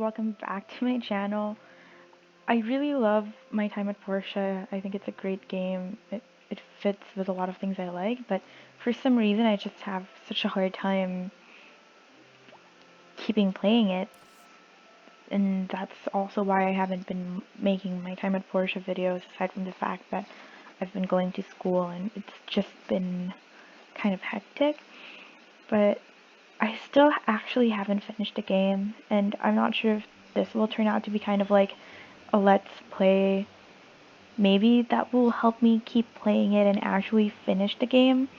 welcome back to my channel. I really love my time at Portia. I think it's a great game. It fits with a lot of things I like, but for some reason I just have such a hard time keeping playing it, and that's also why I haven't been making my time at Portia videos, aside from the fact that I've been going to school and it's just been kind of hectic. But I still actually haven't finished the game, and I'm not sure if this will turn out to be kind of like a let's play. Maybe that will help me keep playing it and actually finish the game,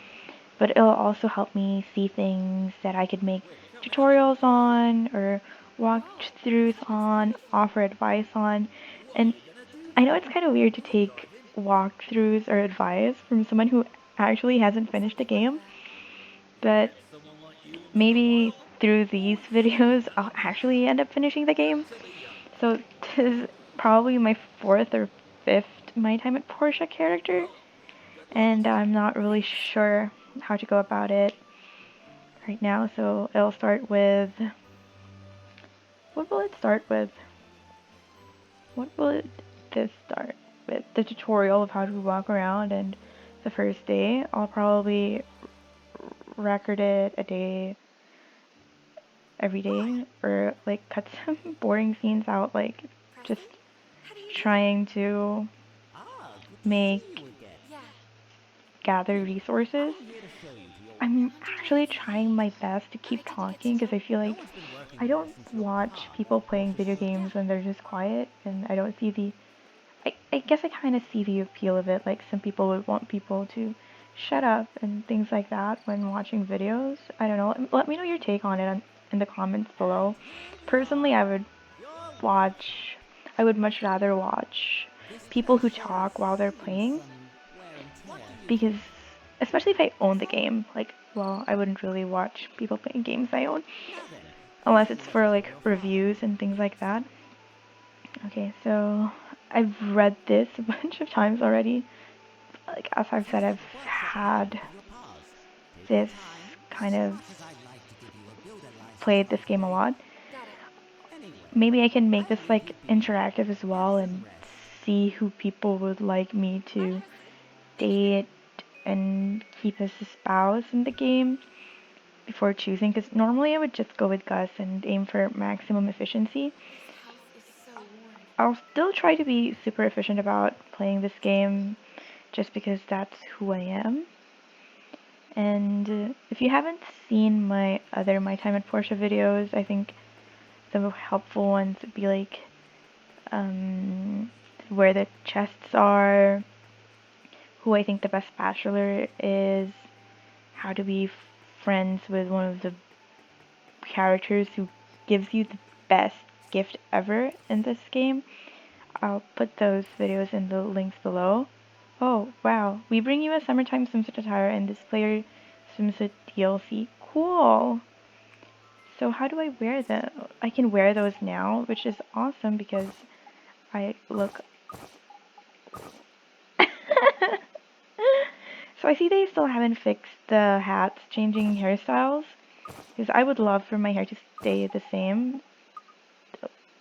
but it'll also help me see things that I could make tutorials on or walkthroughs on, offer advice on. And I know it's kind of weird to take walkthroughs or advice from someone who actually hasn't finished the game, but maybe through these videos I'll actually end up finishing the game. So this is probably my fourth or fifth My Time at Portia character, and I'm not really sure how to go about it right now. So it'll start with, what will it start with? What will this start with? The tutorial of how to walk around, and the first day I'll probably record it a day every day, or like cut some boring scenes out, like just trying to make gather resources. I'm actually trying my best to keep talking because I feel like I don't watch people playing video games when they're just quiet, and I don't see the I guess I kind of see the appeal of it. Like, some people would want people to shut up and things like that when watching videos. I don't know. Let me know your take on it in the comments below. Personally, I would much rather watch people who talk while they're playing, because especially if I own the game, like, well, I wouldn't really watch people playing games I own unless it's for like reviews and things like that. Okay, so I've read this a bunch of times already. Like, as I've said, I've had this kind of played this game a lot. Maybe I can make this like interactive as well and see who people would like me to date and keep as a spouse in the game before choosing, because normally I would just go with Gus and aim for maximum efficiency. I'll still try to be super efficient about playing this game just because that's who I am. And if you haven't seen my other My Time at Portia videos, I think the helpful ones would be like where the chests are, who I think the best bachelor is, how to be friends with one of the characters who gives you the best gift ever in this game. I'll put those videos in the links below. Oh, wow. We bring you a summertime swimsuit attire and this player swimsuit DLC. Cool. So how do I wear them? I can wear those now, which is awesome because I look... So I see they still haven't fixed the hats changing hairstyles, because I would love for my hair to stay the same.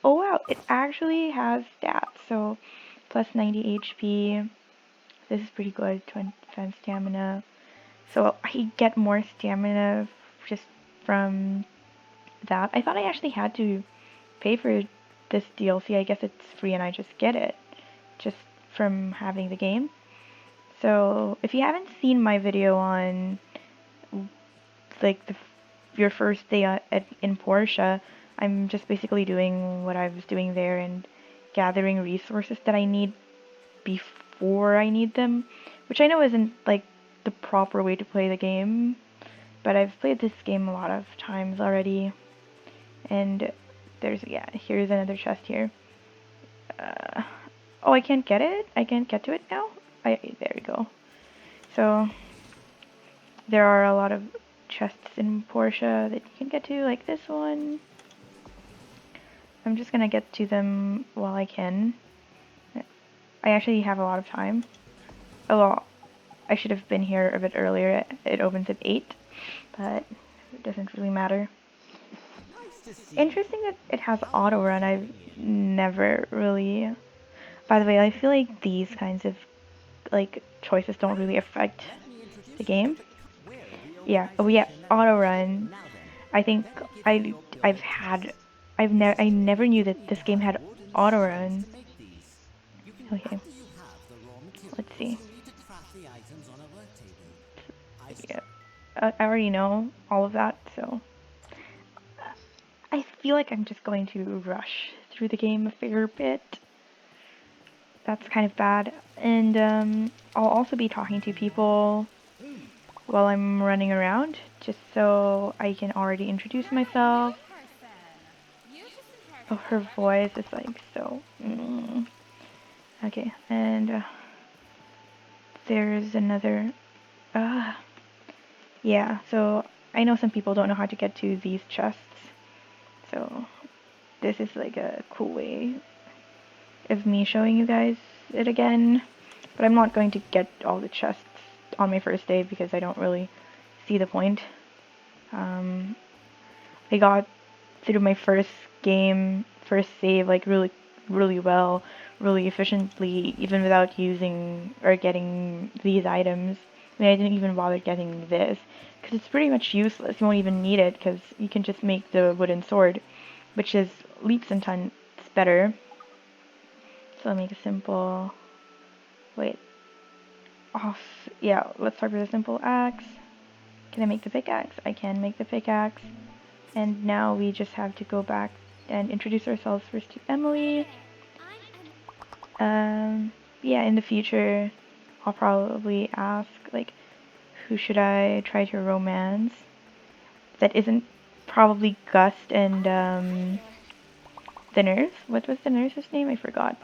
Oh wow, it actually has stats. So plus 90 HP. This is pretty good. 20% stamina. So I get more stamina just from that. I thought I actually had to pay for this DLC. I guess it's free and I just get it just from having the game. So if you haven't seen my video on like your first day in Portia, I'm just basically doing what I was doing there and gathering resources that I need before I need them, which I know isn't like the proper way to play the game, but I've played this game a lot of times already. And here's another chest here. Oh, I can't get it? I can't get to it now? There we go. So there are a lot of chests in Portia that you can get to, like this one. I'm just gonna get to them while I can. I actually have a lot of time. Oh, well, I should have been here a bit earlier. It opens at 8, but it doesn't really matter. Interesting that it has auto run. I've never really. By the way, I feel like these kinds of like choices don't really affect the game. Yeah. Oh yeah, auto run. I think I I've had I never knew that this game had auto run. Okay, let's see. Yeah, I already know all of that, so I feel like I'm just going to rush through the game a fair bit. That's kind of bad. And I'll also be talking to people while I'm running around, just so I can already introduce myself. Oh, her voice is like so. Okay, and there's another. Uh, yeah, so I know some people don't know how to get to these chests, so this is like a cool way of me showing you guys it again. But I'm not going to get all the chests on my first day because I don't really see the point. Um, I got through my first game, first save, like really well, really efficiently, even without using or getting these items. I mean, I didn't even bother getting this because it's pretty much useless. You won't even need it because you can just make the wooden sword, which is leaps and tons better. So I'll make a simple. Wait. Off. Yeah, let's start with a simple axe. Can I make the pickaxe? I can make the pickaxe. And now we just have to go back and introduce ourselves first to Emily. Yeah, in the future, I'll probably ask, like, who should I try to romance? That isn't probably Gust and, the nurse. What was the nurse's name? I forgot.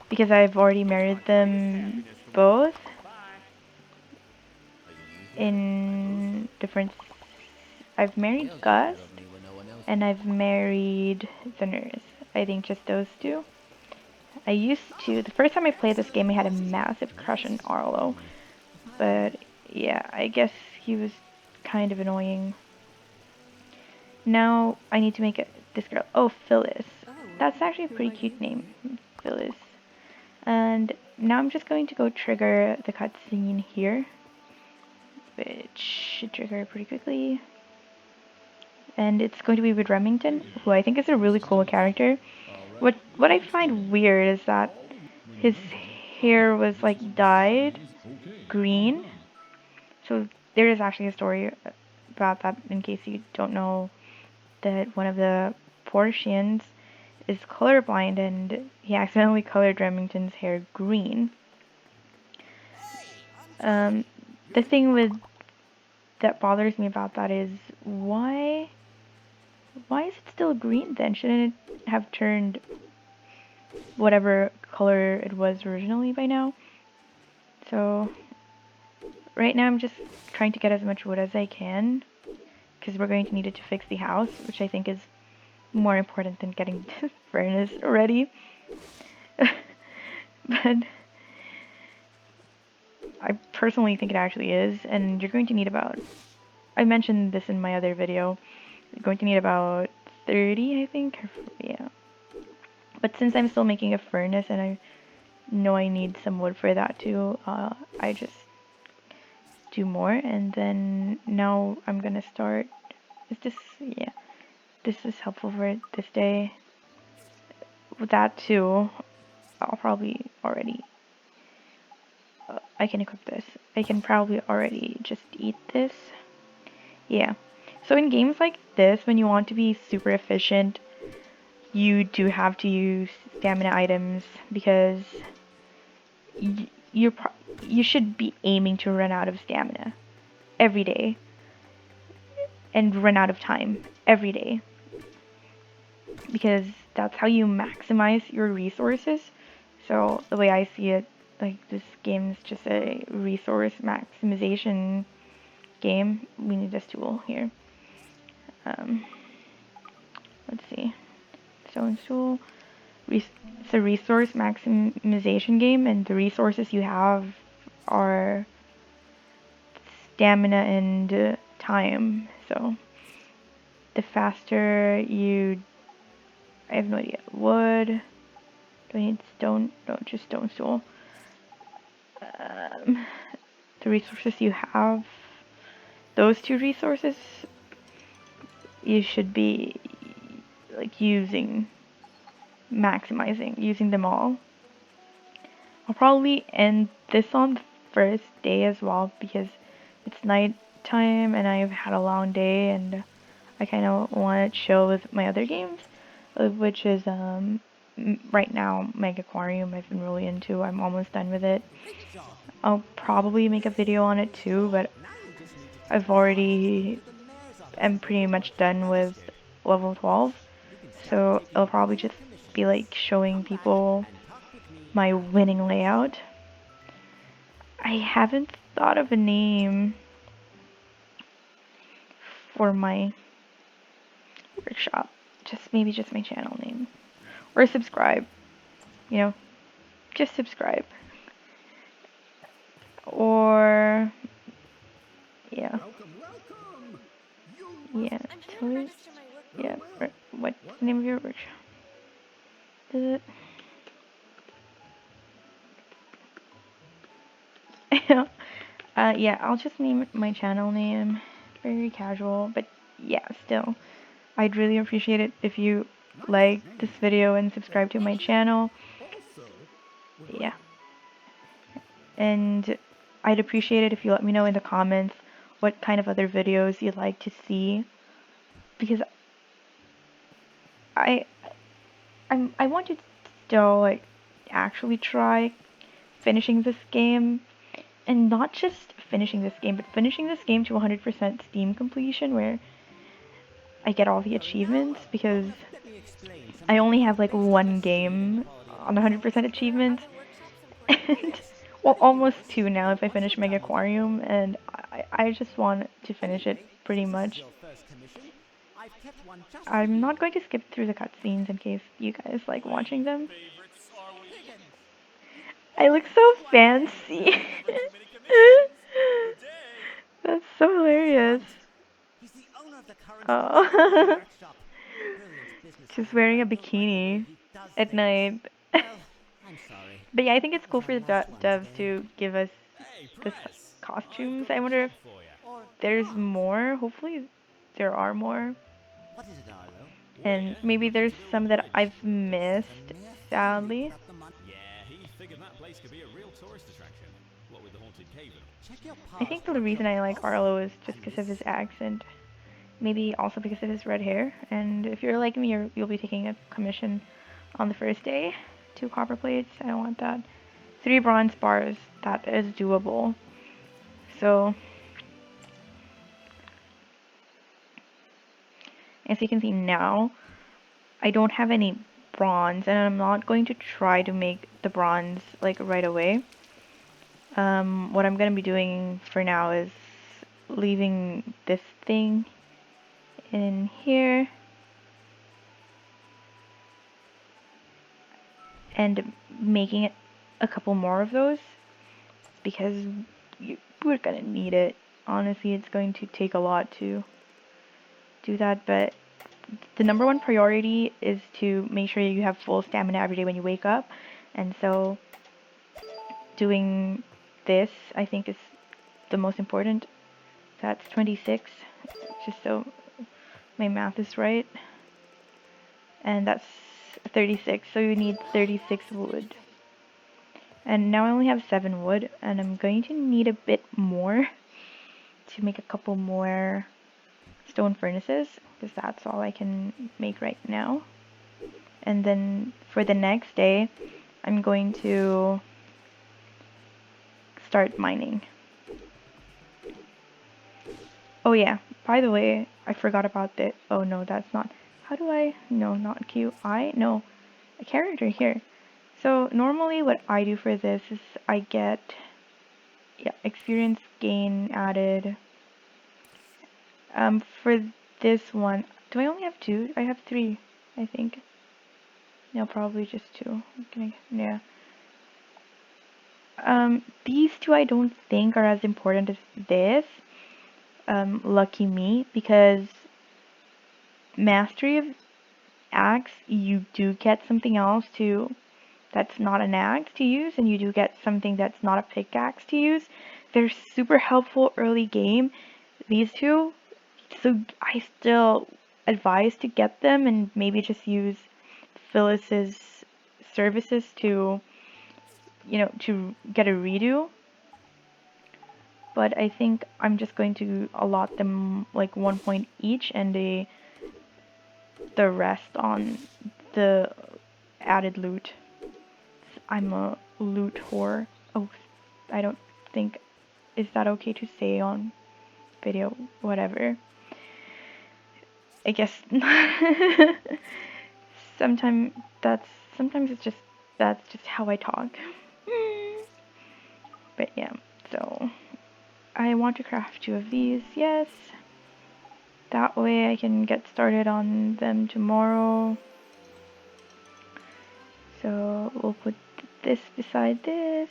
Because I've already married them both in different. I've married Gust and I've married the nurse. I think just those two. I used to, the first time I played this game, I had a massive crush on Arlo, but yeah, I guess he was kind of annoying. Now I need to make this girl. Oh, Phyllis. That's actually a pretty cute name, Phyllis. And now I'm just going to go trigger the cutscene here, which should trigger pretty quickly. And it's going to be with Remington, who I think is a really cool character. What I find weird is that his hair was like dyed green. So there is actually a story about that in case you don't know that one of the Portians is colorblind and he accidentally colored Remington's hair green. Um, the thing that bothers me about that is why is it still green then? Shouldn't it have turned whatever color it was originally by now? So right now I'm just trying to get as much wood as I can because we're going to need it to fix the house, which I think is more important than getting the furnace ready. But I personally think it actually is, and you're going to need about, I mentioned this in my other video, you're going to need about 30, I think, yeah. But since I'm still making a furnace and I know I need some wood for that too, I just do more, and then now I'm gonna start, is this, yeah, this is helpful for this day. With that too, I'll probably already, I can equip this. I can probably already just eat this. Yeah. So in games like this, when you want to be super efficient, you do have to use stamina items because you you should be aiming to run out of stamina every day and run out of time every day because that's how you maximize your resources. So the way I see it, like this game is just a resource maximization game. We need this tool here. Let's see. Stone tool. It's a resource maximization game, and the resources you have are stamina and time. So the faster you... I have no idea. Wood. Do I need stone? No, just stone stool. The resources you have, those two resources, you should be like using them all. I'll probably end this on the first day as well because it's night time and I've had a long day and I kind of want to chill with my other games, which is right now Mega Aquarium. I've been really into. I'm almost done with it. I'll probably make a video on it too, but I've already am pretty much done with level 12, so it'll probably just be like showing people my winning layout. I haven't thought of a name for my workshop. Maybe just my channel name. Or subscribe. You know, just subscribe. Or yeah. Yeah. Yeah. What's the name of your workshop? Is it? Yeah, I'll just name my channel name. Very casual, but yeah, still. I'd really appreciate it if you like this video and subscribe to my channel. Yeah. And I'd appreciate it if you let me know in the comments what kind of other videos you'd like to see, because I I want to still like actually try finishing this game, and not just finishing this game, but finishing this game to 100% Steam completion where I get all the achievements, because I only have like one game on 100% achievements, and well, almost two now if I finish Mega Aquarium, and I just want to finish it pretty much. I'm not going to skip through the cutscenes in case you guys like watching them. I look so fancy. That's so hilarious. Oh. She's wearing a bikini at night. But yeah, I think it's cool for the devs to give us this costumes. I wonder if there's more. Hopefully there are more. And maybe there's some that I've missed, sadly. I think the reason I like Arlo is just because of his accent. Maybe also because of his red hair. And if you're like me, you'll be taking a commission on the first day. 2 copper plates, I don't want that. 3 bronze bars, that is doable. So, as you can see now, I don't have any bronze, and I'm not going to try to make the bronze like right away. What I'm going to be doing for now is leaving this thing in here and making it a couple more of those, because we're going to need it. Honestly, it's going to take a lot to do that, but the number one priority is to make sure you have full stamina every day when you wake up, and so doing this I think is the most important. That's 26, just so my math is right, and that's 36, so you need 36 wood. And now I only have 7 wood, and I'm going to need a bit more to make a couple more stone furnaces, because that's all I can make right now. And then for the next day, I'm going to start mining. Oh yeah, by the way, I forgot about the... Oh no, that's not... How do I... No, not QI. No, a character here. So normally what I do for this is I get... Yeah, experience gain added. For this one, do I only have 2? I have 3, I think. No, probably just 2. Okay, yeah. These 2 I don't think are as important as this. Lucky me, because mastery of axe, you do get something else to that's not an axe to use, and you do get something that's not a pickaxe to use. They're super helpful early game, these two. So I still advise to get them and maybe just use Phyllis's services to, to get a redo. But I think I'm just going to allot them like 1 point each, and the rest on the added loot. I'm a loot whore. Oh, I don't think, is that okay to say on video? Whatever. I guess sometimes sometimes that's just how I talk. But yeah, so I want to craft 2 of these, yes. That way I can get started on them tomorrow. So we'll put this beside this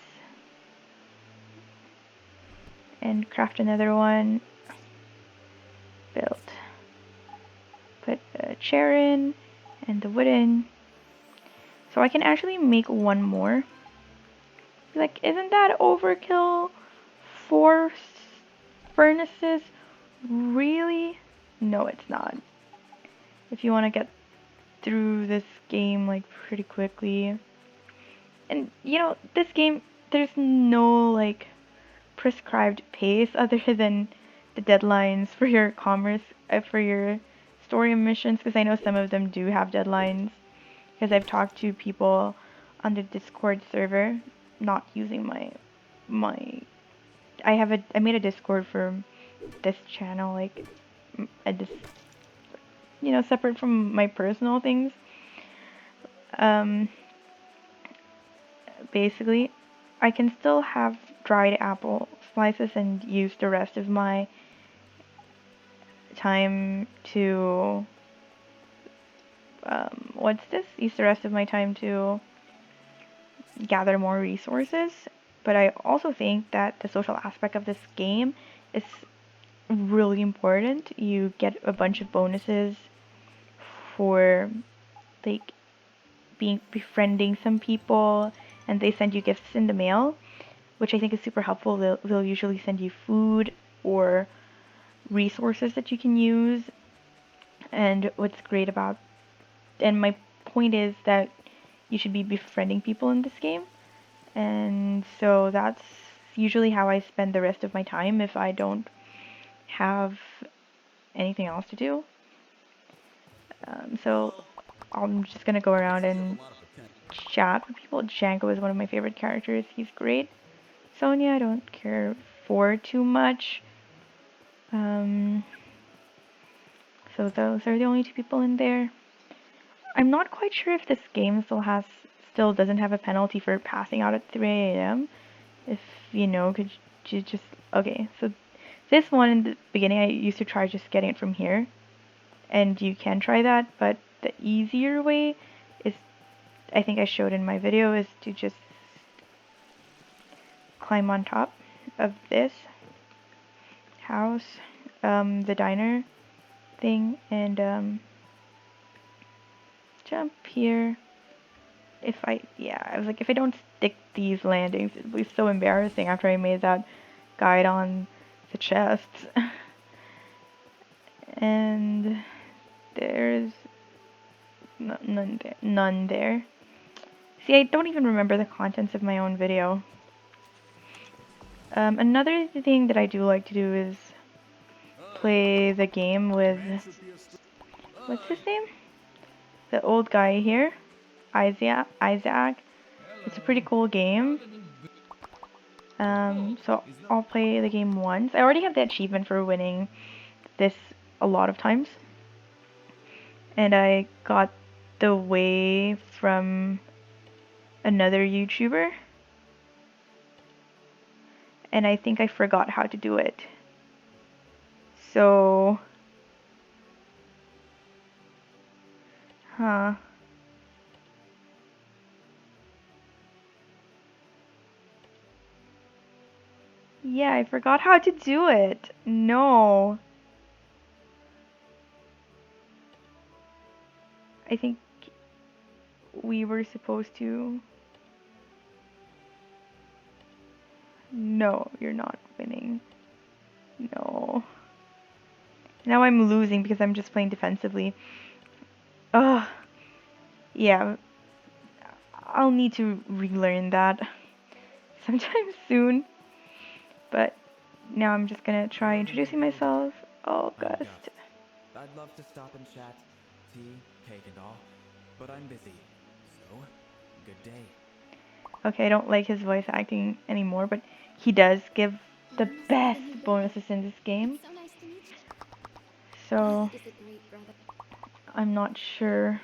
and craft another one. Build. Put a chair in and the wood in. So I can actually make one more. Like, isn't that overkill? 4 furnaces? Really? No, it's not. If you want to get through this game like pretty quickly. And this game, there's no like prescribed pace other than the deadlines for your commerce, for your story missions, because I know some of them do have deadlines. Because I've talked to people on the Discord server, not using my I made a Discord for this channel, like this, separate from my personal things. Basically, I can still have dried apple slices and use the rest of my time to what's this? Use the rest of my time to gather more resources. But I also think that the social aspect of this game is really important. You get a bunch of bonuses for like befriending some people, and they send you gifts in the mail, which I think is super helpful. They'll usually send you food or resources that you can use. And what's great about, and my point is that you should be befriending people in this game. And so that's usually how I spend the rest of my time if I don't have anything else to do. So I'm just gonna go around and chat with people. Django is one of my favorite characters. He's great. Sonia, I don't care for too much. So those are the only 2 people in there. I'm not quite sure if this game still doesn't have a penalty for passing out at 3 a.m. If you know, could you just, okay, so this one in the beginning I used to try just getting it from here, and you can try that, but the easier way is, I think I showed in my video, is to just climb on top of this house, the diner thing, and jump here. I was like, if I don't stick these landings, it'll be so embarrassing after I made that guide on the chests. And there's none there. See, I don't even remember the contents of my own video. Another thing that I do like to do is play the game with, what's his name? The old guy here, Isaac. It's a pretty cool game. So I'll play the game once. I already have the achievement for winning this a lot of times. And I got the way from another YouTuber. And I think I forgot how to do it. So, huh. Yeah, I forgot how to do it. No. I think we were supposed to... No, you're not winning. No. Now I'm losing because I'm just playing defensively. Ugh. Yeah, I'll need to relearn that sometime soon. But now I'm just gonna try introducing myself. August. I'd love to stop and chat, tea, cake and all, but I'm busy. So, good day. Okay, I don't like his voice acting anymore, but he does give the best bonuses in this game. So nice to meet you. So, This is a great brother. I'm not sure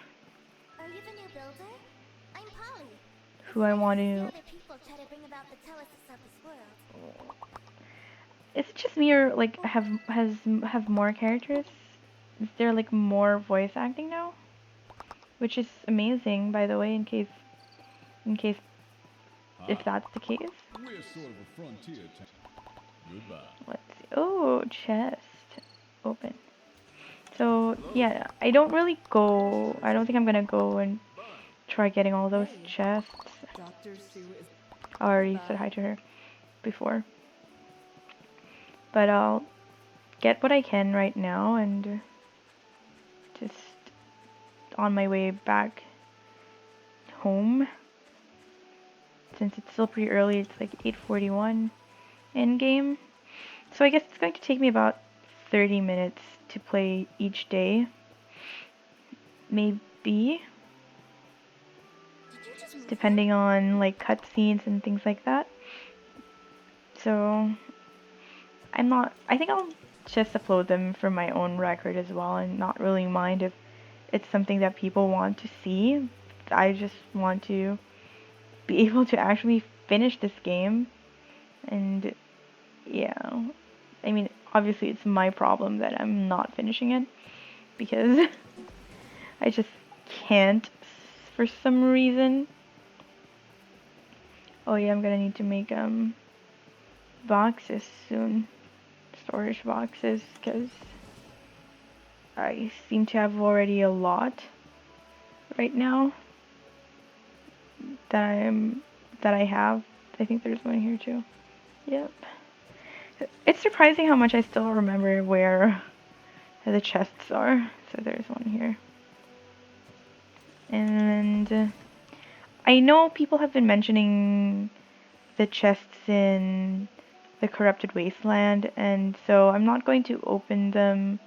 Are you the new builder? I'm Polly. who I want The to... other people try to bring about the telesis of this world. Is it just me or like have more characters? Is there like more voice acting now? Which is amazing, by the way, in case if that's the case. We're sort of a frontier town. Goodbye. Let's see. Oh, chest. Open. So, yeah, I don't think I'm gonna go and try getting all those chests. Dr. Sue is I already said hi to her before. But I'll get what I can right now and just on my way back home. Since it's still pretty early, it's like 8:41 in game. So I guess it's going to take me about 30 minutes to play each day. Maybe. Depending on like cutscenes and things like that. So I think I'll just upload them for my own record as well and not really mind if it's something that people want to see. I just want to be able to actually finish this game. And yeah, I mean, obviously it's my problem that I'm not finishing it because I just can't for some reason. Oh yeah, I'm gonna need to make boxes soon, storage boxes, because I seem to have already a lot right now that I have. I think there's one here too. Yep. It's surprising how much I still remember where the chests are. So there's one here. And I know people have been mentioning the chests in the Corrupted Wasteland, and so I'm not going to open them.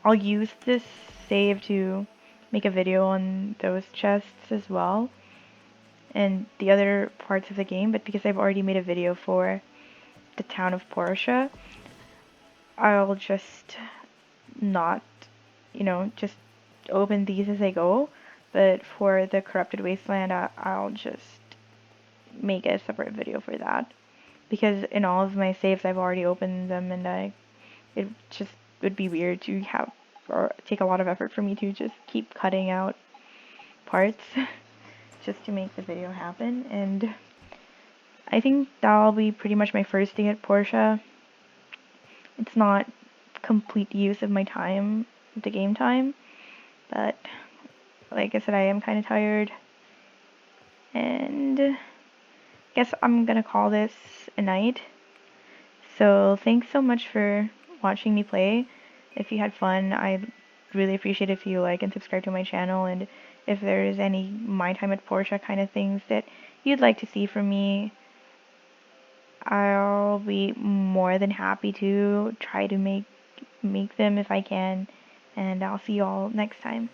I'll use this save to make a video on those chests as well and the other parts of the game, but because I've already made a video for the town of Portia, I'll just not, just open these as I go. But for the Corrupted Wasteland, I'll just make a separate video for that. Because in all of my saves, I've already opened them, and it just would be weird to have, or take a lot of effort for me to just keep cutting out parts just to make the video happen. And I think that'll be pretty much my first day at Portia. It's not complete use of my time, the game time, but like I said, I am kind of tired, and I guess I'm gonna call this a night. So thanks so much for watching me play. If you had fun, I'd really appreciate if you like and subscribe to my channel, and if there's any My Time at Portia kind of things that you'd like to see from me, I'll be more than happy to try to make them if I can, and I'll see you all next time.